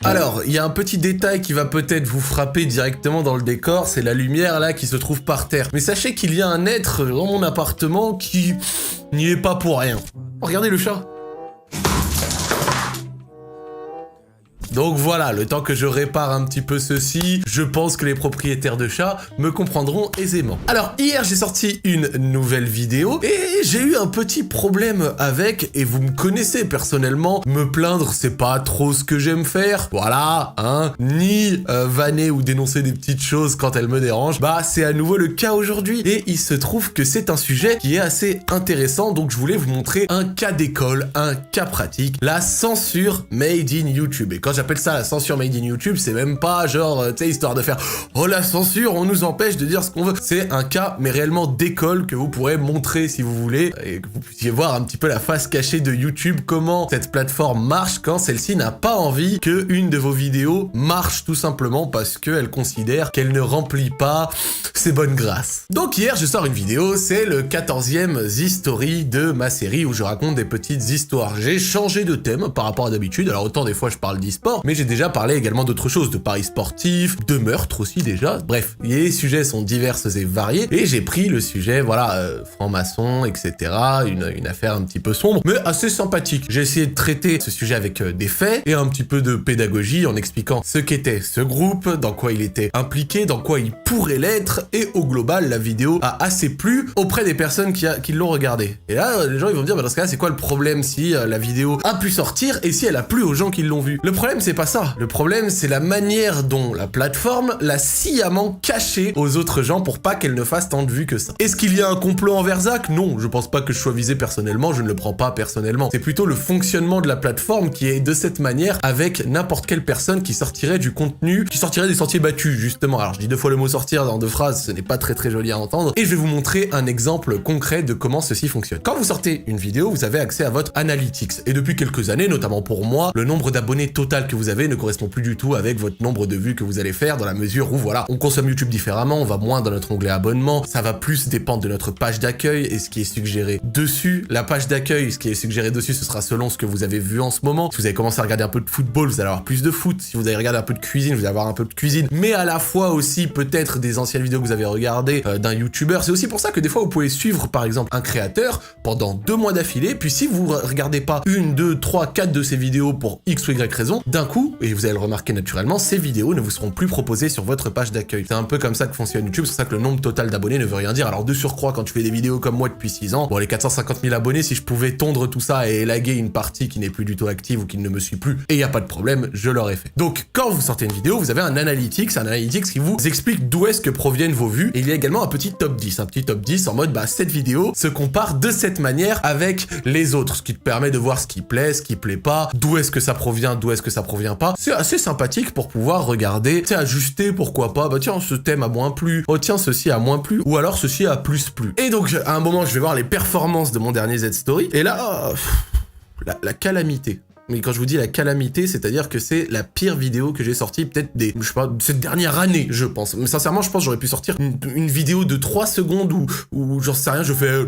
Alors, il y a un petit détail qui va peut-être vous frapper directement dans le décor, c'est la lumière là qui se trouve par terre. Mais sachez qu'il y a un être dans mon appartement qui n'y est pas pour rien. Regardez le chat. Donc voilà, le temps que je répare un petit peu ceci, je pense que les propriétaires de chats me comprendront aisément. Alors, hier, j'ai sorti une nouvelle vidéo et j'ai eu un petit problème avec, et vous me connaissez personnellement, me plaindre, c'est pas trop ce que j'aime faire. Voilà, hein, ni vanner ou dénoncer des petites choses quand elles me dérangent. Bah, c'est à nouveau le cas aujourd'hui. Et il se trouve que c'est un sujet qui est assez intéressant, donc je voulais vous montrer un cas d'école, un cas pratique, la censure made in YouTube. Et quand j'appelle ça la censure made in YouTube, c'est même pas genre, tu sais, histoire de faire « Oh la censure, on nous empêche de dire ce qu'on veut ». C'est un cas, mais réellement d'école, que vous pourrez montrer si vous voulez, et que vous puissiez voir un petit peu la face cachée de YouTube, comment cette plateforme marche quand celle-ci n'a pas envie que une de vos vidéos marche, tout simplement parce qu'elle considère qu'elle ne remplit pas ses bonnes grâces. Donc hier, je sors une vidéo, c'est le 14e Z-Story de ma série où je raconte des petites histoires. J'ai changé de thème par rapport à d'habitude, alors autant des fois je parle d'e-sport, mais j'ai déjà parlé également d'autres choses, de paris sportifs, de meurtres aussi déjà, bref, les sujets sont divers et variés, et j'ai pris le sujet, voilà, franc-maçon, etc., une affaire un petit peu sombre, mais assez sympathique. J'ai essayé de traiter ce sujet avec des faits, et un petit peu de pédagogie, en expliquant ce qu'était ce groupe, dans quoi il était impliqué, dans quoi il pourrait l'être, et au global, la vidéo a assez plu auprès des personnes qui l'ont regardée. Et là, les gens ils vont me dire, bah dans ce cas-là, c'est quoi le problème si la vidéo a pu sortir, et si elle a plu aux gens qui l'ont vue? Le problème, c'est pas ça. Le problème, c'est la manière dont la plateforme l'a sciemment cachée aux autres gens pour pas qu'elle ne fasse tant de vues que ça. Est-ce qu'il y a un complot envers Zach? Non, je pense pas que je sois visé personnellement, je ne le prends pas personnellement. C'est plutôt le fonctionnement de la plateforme qui est de cette manière avec n'importe quelle personne qui sortirait du contenu, qui sortirait des sentiers battus, justement. Alors, je dis deux fois le mot sortir dans deux phrases, ce n'est pas très joli à entendre, et je vais vous montrer un exemple concret de comment ceci fonctionne. Quand vous sortez une vidéo, vous avez accès à votre analytics, et depuis quelques années, notamment pour moi, le nombre d'abonnés total que vous avez ne correspond plus du tout avec votre nombre de vues que vous allez faire, dans la mesure où, voilà, on consomme YouTube différemment, on va moins dans notre onglet abonnement, ça va plus dépendre de notre page d'accueil et ce qui est suggéré dessus. La page d'accueil, ce qui est suggéré dessus, ce sera selon ce que vous avez vu en ce moment. Si vous avez commencé à regarder un peu de football, vous allez avoir plus de foot. Si vous avez regardé un peu de cuisine, vous allez avoir un peu de cuisine, mais à la fois aussi peut-être des anciennes vidéos que vous avez regardées d'un YouTuber. C'est aussi pour ça que des fois, vous pouvez suivre, par exemple, un créateur pendant 2 mois d'affilée, puis si vous regardez pas 1, 2, 3, 4 de ces vidéos pour X ou Y raison, d'un coup, et vous allez le remarquer naturellement, ces vidéos ne vous seront plus proposées sur votre page d'accueil. C'est un peu comme ça que fonctionne YouTube, c'est pour ça que le nombre total d'abonnés ne veut rien dire. Alors de surcroît, quand tu fais des vidéos comme moi depuis 6 ans, bon les 450 000 abonnés, si je pouvais tondre tout ça et élaguer une partie qui n'est plus du tout active ou qui ne me suit plus, et y a pas de problème, je l'aurais fait. Donc quand vous sortez une vidéo, vous avez un analytics qui vous explique d'où est-ce que proviennent vos vues, et il y a également un petit top 10 en mode bah cette vidéo se compare de cette manière avec les autres, ce qui te permet de voir ce qui plaît pas, d'où est-ce que ça provient, d'où est-ce que ça provient pas. C'est assez sympathique pour pouvoir regarder, tu sais, ajuster, pourquoi pas, bah tiens, ce thème a moins plu, oh tiens, ceci a moins plu, ou alors ceci a plus plu. Et donc, à un moment, je vais voir les performances de mon dernier Z-Story, et là, la calamité. Mais quand je vous dis la calamité, c'est-à-dire que c'est la pire vidéo que j'ai sortie, peut-être je sais pas, cette dernière année, je pense. Mais sincèrement, je pense que j'aurais pu sortir une vidéo de 3 secondes où j'en sais rien, je fais...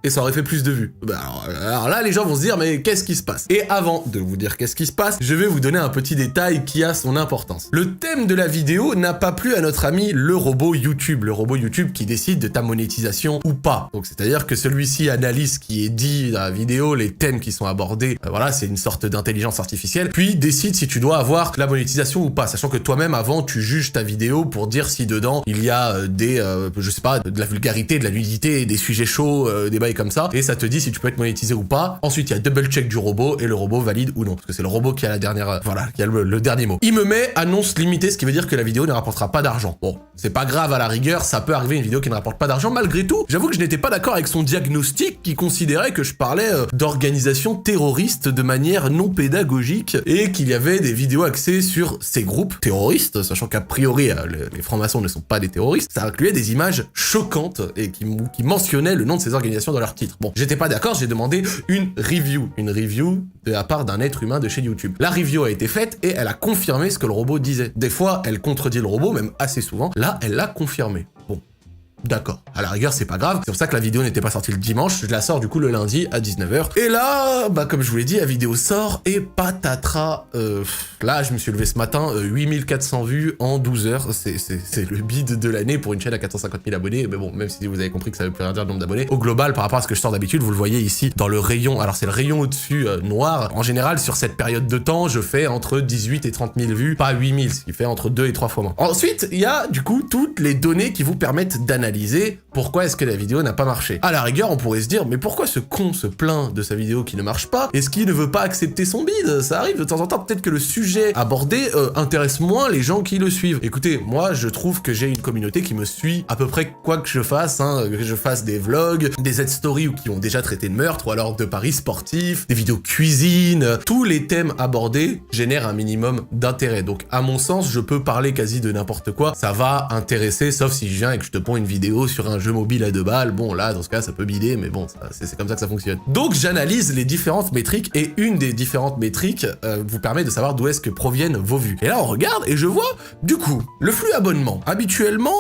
et ça aurait fait plus de vues. Bah alors là, les gens vont se dire, mais qu'est-ce qui se passe? Et avant de vous dire qu'est-ce qui se passe, je vais vous donner un petit détail qui a son importance. Le thème de la vidéo n'a pas plu à notre ami le robot YouTube qui décide de ta monétisation ou pas. Donc c'est-à-dire que celui-ci analyse ce qui est dit dans la vidéo, les thèmes qui sont abordés, voilà, c'est une sorte d'intelligence artificielle, puis décide si tu dois avoir la monétisation ou pas, sachant que toi-même, avant, tu juges ta vidéo pour dire si dedans, il y a je sais pas, de la vulgarité, de la nudité, des sujets chauds, des bails comme ça, et ça te dit si tu peux être monétisé ou pas. Ensuite, il y a double check du robot, et le robot valide ou non, parce que c'est le robot qui a la dernière, voilà, qui a le dernier mot. Il me met annonce limitée, ce qui veut dire que la vidéo ne rapportera pas d'argent. Bon, c'est pas grave à la rigueur, ça peut arriver une vidéo qui ne rapporte pas d'argent. Malgré tout, j'avoue que je n'étais pas d'accord avec son diagnostic qui considérait que je parlais d'organisation terroriste de manière non pédagogique, et qu'il y avait des vidéos axées sur ces groupes terroristes, sachant qu'a priori, les francs-maçons ne sont pas des terroristes. Ça incluait des images choquantes et qui mentionnaient le nom de ces organisations dans leur titre. Bon, j'étais pas d'accord, j'ai demandé une review de la part d'un être humain de chez YouTube. La review a été faite et elle a confirmé ce que le robot disait. Des fois, elle contredit le robot, même assez souvent. Là, elle l'a confirmé. Bon. D'accord. À la rigueur, c'est pas grave. C'est pour ça que la vidéo n'était pas sortie le dimanche. Je la sors du coup le lundi à 19h. Et là, bah comme je vous l'ai dit, la vidéo sort et patatras. Là, je me suis levé ce matin, 8400 vues en 12 heures. C'est le bid de l'année pour une chaîne à 450 000 abonnés. Mais bon, même si vous avez compris que ça veut plus rien dire le nombre d'abonnés. Au global, par rapport à ce que je sors d'habitude, vous le voyez ici dans le rayon. Alors c'est le rayon au-dessus noir. En général, sur cette période de temps, je fais entre 18 et 30 000 vues, pas 8 000, ce qui fait entre 2 et 3 fois moins. Ensuite, il y a du coup toutes les données qui vous permettent d'analyser pourquoi est-ce que la vidéo n'a pas marché. À la rigueur, on pourrait se dire, mais pourquoi ce con se plaint de sa vidéo qui ne marche pas? Est-ce qu'il ne veut pas accepter son bid? Ça arrive de temps en temps, peut-être que le sujet abordé intéresse moins les gens qui le suivent. Écoutez, moi, je trouve que j'ai une communauté qui me suit à peu près quoi que je fasse, hein, que je fasse des vlogs, des Z-stories ou qui ont déjà traité de meurtre, ou alors de paris sportifs, des vidéos cuisine, tous les thèmes abordés génèrent un minimum d'intérêt. Donc, à mon sens, je peux parler quasi de n'importe quoi, ça va intéresser, sauf si je viens et que je te ponds une vidéo sur un jeu mobile à 2 balles, bon là, dans ce cas, ça peut bider, mais bon, c'est comme ça que ça fonctionne. Donc, j'analyse les différentes métriques, et une des différentes métriques vous permet de savoir d'où est-ce que proviennent vos vues. Et là, on regarde, et je vois, du coup, le flux abonnement. Habituellement,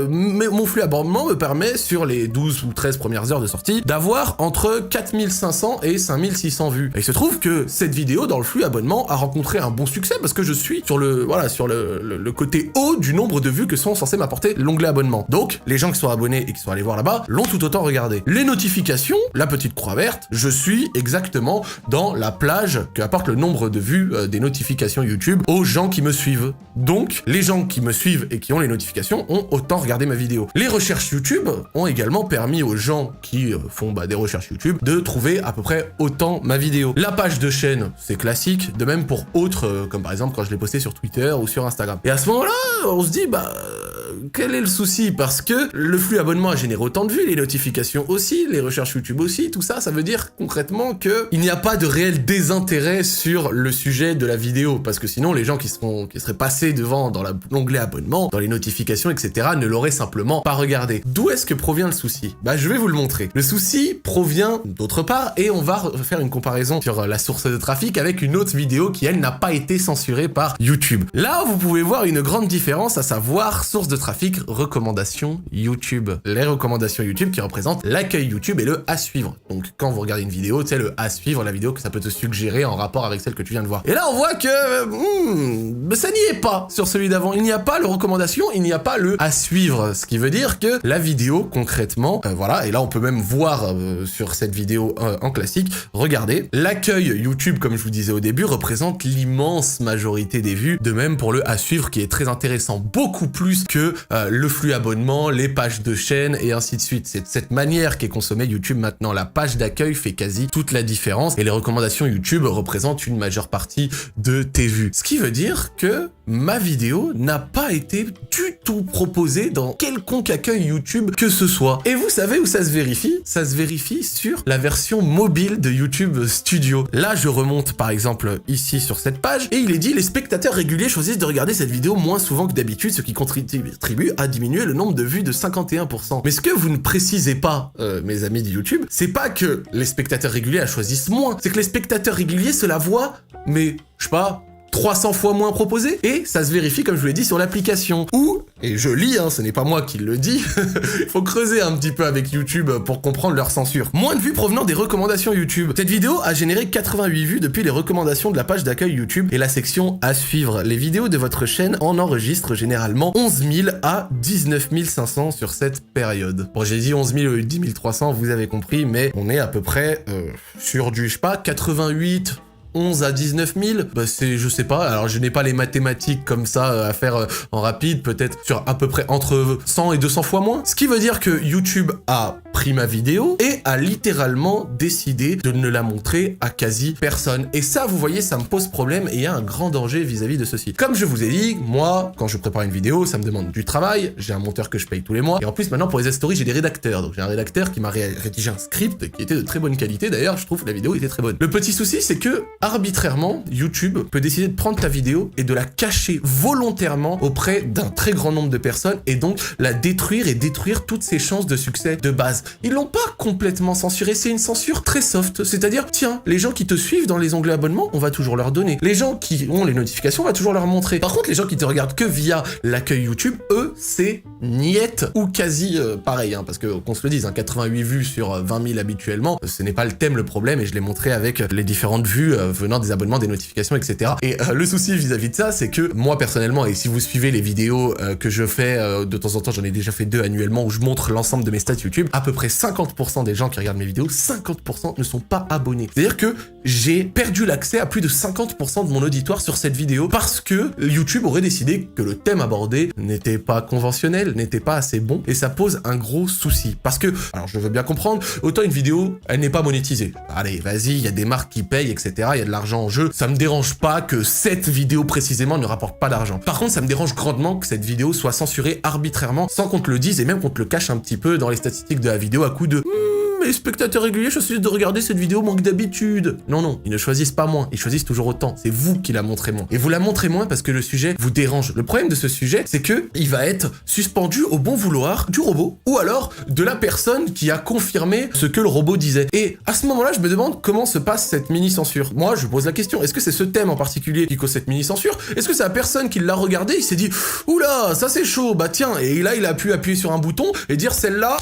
mon flux abonnement me permet, sur les 12 ou 13 premières heures de sortie, d'avoir entre 4500 et 5600 vues. Et il se trouve que cette vidéo, dans le flux abonnement, a rencontré un bon succès, parce que je suis sur le côté haut du nombre de vues que sont censés m'apporter l'onglet abonnement. Donc, les gens qui sont abonnés et qui sont allés voir là-bas l'ont tout autant regardé. Les notifications, la petite croix verte, je suis exactement dans la plage que apporte le nombre de vues des notifications YouTube aux gens qui me suivent. Donc, les gens qui me suivent et qui ont les notifications ont autant regardé ma vidéo. Les recherches YouTube ont également permis aux gens qui font des recherches YouTube de trouver à peu près autant ma vidéo. La page de chaîne, c'est classique, de même pour autres, comme par exemple quand je l'ai posté sur Twitter ou sur Instagram. Et à ce moment-là, on se dit, quel est le souci? Parce que le flux abonnement a généré autant de vues, les notifications aussi, les recherches YouTube aussi, tout ça, ça veut dire concrètement que il n'y a pas de réel désintérêt sur le sujet de la vidéo, parce que sinon les gens qui seraient passés devant dans l'onglet abonnement, dans les notifications, etc., ne l'auraient simplement pas regardé. D'où est-ce que provient le souci? Je vais vous le montrer. Le souci provient d'autre part, et on va faire une comparaison sur la source de trafic avec une autre vidéo qui, elle, n'a pas été censurée par YouTube. Là, vous pouvez voir une grande différence, à savoir source de trafic, recommandations YouTube. Les recommandations YouTube qui représentent l'accueil YouTube et le à suivre. Donc quand vous regardez une vidéo, tu sais, le à suivre, la vidéo que ça peut te suggérer en rapport avec celle que tu viens de voir. Et là on voit que ça n'y est pas sur celui d'avant. Il n'y a pas le recommandation, il n'y a pas le à suivre. Ce qui veut dire que la vidéo concrètement, voilà, et là on peut même voir sur cette vidéo en classique, regardez, l'accueil YouTube, comme je vous disais au début, représente l'immense majorité des vues. De même pour le à suivre qui est très intéressant, beaucoup plus que le flux abonnement, les pages de chaîne et ainsi de suite. C'est de cette manière qu'est consommé YouTube maintenant. La page d'accueil fait quasi toute la différence et les recommandations YouTube représentent une majeure partie de tes vues. Ce qui veut dire que ma vidéo n'a pas été du tout proposée dans quelconque accueil YouTube que ce soit. Et vous savez où ça se vérifie? Ça se vérifie sur la version mobile de YouTube Studio. Là, je remonte par exemple ici sur cette page et il est dit les spectateurs réguliers choisissent de regarder cette vidéo moins souvent que d'habitude, ce qui contribue à diminuer le nombre de vues de 51%. Mais ce que vous ne précisez pas, mes amis de YouTube, c'est pas que les spectateurs réguliers la choisissent moins, c'est que les spectateurs réguliers se la voient, mais je sais pas, 300 fois moins proposé, et ça se vérifie comme je vous l'ai dit sur l'application, où, et je lis, ce n'est pas moi qui le dis, il faut creuser un petit peu avec YouTube pour comprendre leur censure. Moins de vues provenant des recommandations YouTube. Cette vidéo a généré 88 vues depuis les recommandations de la page d'accueil YouTube et la section à suivre. Les vidéos de votre chaîne en enregistrent généralement 11 000 à 19 500 sur cette période. Bon, j'ai dit 11 000 ou 10 300, vous avez compris, mais on est à peu près sur du, je sais pas, 88... 11 à 19 000, c'est, je sais pas, alors je n'ai pas les mathématiques comme ça à faire en rapide, peut-être sur à peu près entre 100 et 200 fois moins. Ce qui veut dire que YouTube a pris ma vidéo et a littéralement décidé de ne la montrer à quasi personne. Et ça, vous voyez, ça me pose problème et il y a un grand danger vis-à-vis de ceci. Comme je vous ai dit, moi, quand je prépare une vidéo, ça me demande du travail, j'ai un monteur que je paye tous les mois, et en plus maintenant pour les stories, j'ai des rédacteurs. Donc j'ai un rédacteur qui m'a rédigé un script qui était de très bonne qualité, d'ailleurs je trouve que la vidéo était très bonne. Le petit souci, c'est que arbitrairement, YouTube peut décider de prendre ta vidéo et de la cacher volontairement auprès d'un très grand nombre de personnes et donc la détruire et détruire toutes ses chances de succès de base. ils l'ont pas complètement censuré, c'est une censure très soft, c'est-à-dire, tiens, les gens qui te suivent dans les onglets abonnements, on va toujours leur donner. Les gens qui ont les notifications, on va toujours leur montrer. Par contre, les gens qui te regardent que via l'accueil YouTube, eux, c'est niette, ou quasi pareil, hein, parce que, qu'on se le dise, hein, 88 vues sur 20 000 habituellement, ce n'est pas le thème, le problème, et je l'ai montré avec les différentes vues venant des abonnements, des notifications, etc. Et le souci vis-à-vis de ça, c'est que moi, personnellement, et si vous suivez les vidéos que je fais de temps en temps, j'en ai déjà fait 2 annuellement, où je montre l'ensemble de mes stats YouTube, à peu près 50% des gens qui regardent mes vidéos, 50% ne sont pas abonnés. C'est-à-dire que j'ai perdu l'accès à plus de 50% de mon auditoire sur cette vidéo parce que YouTube aurait décidé que le thème abordé n'était pas conventionnel, n'était pas assez bon, et ça pose un gros souci. Parce que, alors je veux bien comprendre, autant une vidéo, elle n'est pas monétisée. Allez, vas-y, il y a des marques qui payent, etc., il y a de l'argent en jeu, ça me dérange pas que cette vidéo précisément ne rapporte pas d'argent. Par contre, ça me dérange grandement que cette vidéo soit censurée arbitrairement, sans qu'on te le dise, et même qu'on te le cache un petit peu dans les statistiques de la vidéo à coup de mes spectateurs réguliers choisissent de regarder cette vidéo moins que d'habitude. Non, non, ils ne choisissent pas moins, ils choisissent toujours autant. C'est vous qui la montrez moins. Et vous la montrez moins parce que le sujet vous dérange. Le problème de ce sujet, c'est que il va être suspendu au bon vouloir du robot, ou alors de la personne qui a confirmé ce que le robot disait. Et à ce moment-là, je me demande comment se passe cette mini-censure. Moi, je pose la question, est-ce que c'est ce thème en particulier qui cause cette mini-censure? Est-ce que c'est la personne qui l'a regardé, il s'est dit « Oula, ça c'est chaud, bah tiens », et là, il a pu appuyer sur un bouton et dire « Celle-là »,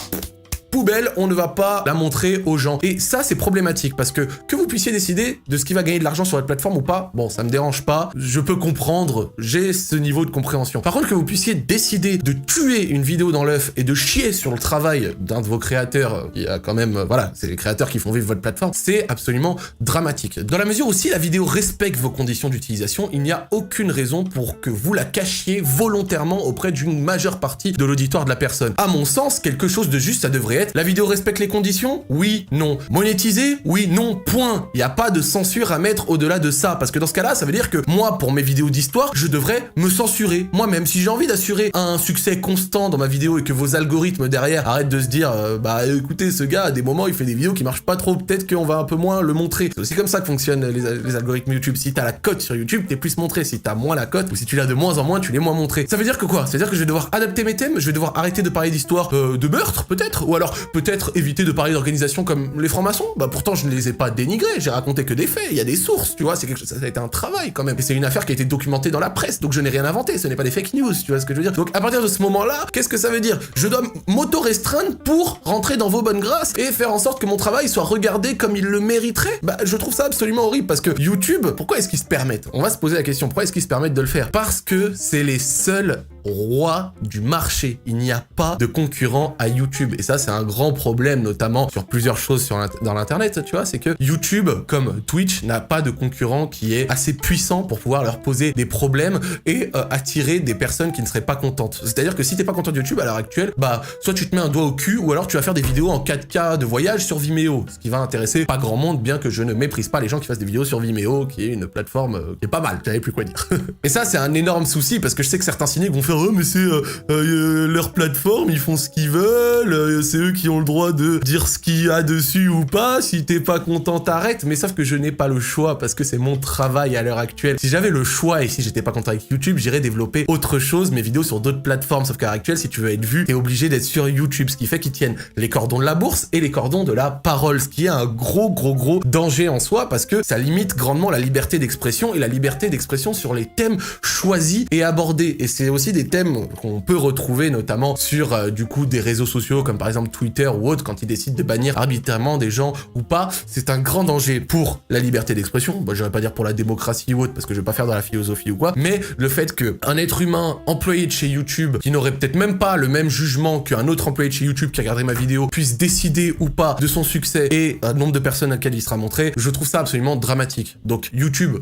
poubelle, on ne va pas la montrer aux gens. Et ça, c'est problématique parce que vous puissiez décider de ce qui va gagner de l'argent sur votre plateforme ou pas, bon, ça me dérange pas, je peux comprendre, j'ai ce niveau de compréhension. Par contre, que vous puissiez décider de tuer une vidéo dans l'œuf et de chier sur le travail d'un de vos créateurs, qui a quand même, voilà, c'est les créateurs qui font vivre votre plateforme, c'est absolument dramatique. Dans la mesure où si la vidéo respecte vos conditions d'utilisation, il n'y a aucune raison pour que vous la cachiez volontairement auprès d'une majeure partie de l'auditoire de la personne. À mon sens, quelque chose de juste, ça devrait être la vidéo respecte les conditions? Oui, non. Monétisée? Oui, non, point. Il n'y a pas de censure à mettre au-delà de ça, parce que dans ce cas-là, ça veut dire que moi, pour mes vidéos d'histoire, je devrais me censurer. Moi-même, si j'ai envie d'assurer un succès constant dans ma vidéo et que vos algorithmes derrière arrêtent de se dire bah écoutez, ce gars, à des moments, il fait des vidéos qui marchent pas trop, peut-être qu'on va un peu moins le montrer. C'est aussi comme ça que fonctionnent les algorithmes YouTube. Si t'as la cote sur YouTube, t'es plus montré. Si t'as moins la cote, ou si tu l'as de moins en moins, tu l'es moins montré. Ça veut dire que quoi? Ça veut dire que je vais devoir adapter mes thèmes, je vais devoir arrêter de parler d'histoires de meurtre, peut-être, ou alors peut-être éviter de parler d'organisations comme les francs-maçons. Bah pourtant je ne les ai pas dénigrés, j'ai raconté que des faits, il y a des sources, tu vois, c'est quelque chose, ça a été un travail quand même. Et c'est une affaire qui a été documentée dans la presse, donc je n'ai rien inventé, ce n'est pas des fake news, tu vois ce que je veux dire. Donc à partir de ce moment-là, qu'est-ce que ça veut dire? Je dois m'auto-restreindre pour rentrer dans vos bonnes grâces et faire en sorte que mon travail soit regardé comme il le mériterait? Bah je trouve ça absolument horrible parce que YouTube, pourquoi est-ce qu'ils se permettent? On va se poser la question, pourquoi est-ce qu'ils se permettent de le faire? Parce que c'est les seuls rois du marché. Il n'y a pas de concurrent à YouTube. Et ça, c'est un grand problème, notamment sur plusieurs choses dans l'internet, tu vois, c'est que YouTube, comme Twitch, n'a pas de concurrent qui est assez puissant pour pouvoir leur poser des problèmes et attirer des personnes qui ne seraient pas contentes. C'est-à-dire que si t'es pas content de YouTube à l'heure actuelle, bah, soit tu te mets un doigt au cul, ou alors tu vas faire des vidéos en 4K de voyage sur Vimeo, ce qui va intéresser pas grand monde, bien que je ne méprise pas les gens qui fassent des vidéos sur Vimeo, qui est une plateforme qui est pas mal, j'avais plus quoi dire. Et ça, c'est un énorme souci, parce que je sais que certains cyniques vont faire « Oh, mais c'est leur plateforme, ils font ce qu'ils veulent, c'est eux qui ont le droit de dire ce qu'il y a dessus ou pas, si t'es pas content, t'arrêtes. » Mais sauf que je n'ai pas le choix, parce que c'est mon travail à l'heure actuelle. Si j'avais le choix, et si j'étais pas content avec YouTube, j'irais développer autre chose, mes vidéos sur d'autres plateformes, sauf qu'à l'heure actuelle, si tu veux être vu, t'es obligé d'être sur YouTube, ce qui fait qu'ils tiennent les cordons de la bourse et les cordons de la parole, ce qui est un gros danger en soi, parce que ça limite grandement la liberté d'expression et la liberté d'expression sur les thèmes choisis et abordés. Et c'est aussi des thèmes qu'on peut retrouver notamment sur du coup des réseaux sociaux comme par exemple Twitter ou autre, quand ils décident de bannir arbitrairement des gens ou pas. C'est un grand danger pour la liberté d'expression. Bon, je vais pas dire pour la démocratie ou autre, parce que je vais pas faire dans la philosophie ou quoi, mais le fait que un être humain employé de chez YouTube, qui n'aurait peut-être même pas le même jugement qu'un autre employé de chez YouTube qui regarderait ma vidéo, puisse décider ou pas de son succès et un nombre de personnes à laquelle il sera montré, je trouve ça absolument dramatique. Donc YouTube,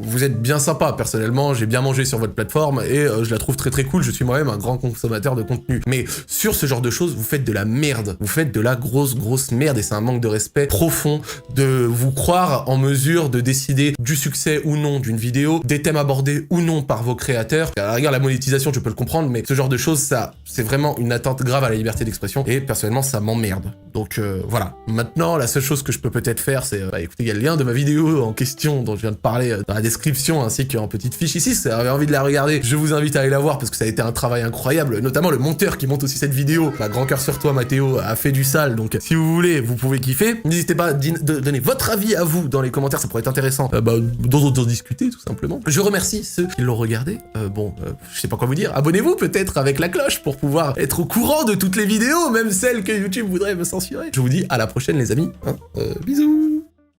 vous êtes bien sympa, personnellement, j'ai bien mangé sur votre plateforme et je la trouve très cool, je suis moi-même un grand consommateur de contenu. Mais sur ce genre de choses, vous faites de la merde, vous faites de la grosse merde, et c'est un manque de respect profond de vous croire en mesure de décider du succès ou non d'une vidéo, des thèmes abordés ou non par vos créateurs. À la rigueur, la monétisation, je peux le comprendre, mais ce genre de choses, ça, c'est vraiment une atteinte grave à la liberté d'expression, et personnellement, ça m'emmerde. Donc voilà. Maintenant, la seule chose que je peux peut-être faire, c'est, écoutez, il y a le lien de ma vidéo en question dont je viens de parler dans la description, ainsi qu'en petite fiche ici, si vous avez envie de la regarder, je vous invite à aller la voir. voir parce que ça a été un travail incroyable, notamment le monteur qui monte aussi cette vidéo. Bah, grand cœur sur toi, Mathéo, a fait du sale, donc si vous voulez, vous pouvez kiffer. N'hésitez pas à donner votre avis à vous dans les commentaires, ça pourrait être intéressant d'en discuter tout simplement. Je remercie ceux qui l'ont regardé. Je sais pas quoi vous dire, abonnez-vous peut-être avec la cloche pour pouvoir être au courant de toutes les vidéos, même celles que YouTube voudrait me censurer. Je vous dis à la prochaine les amis, bisous.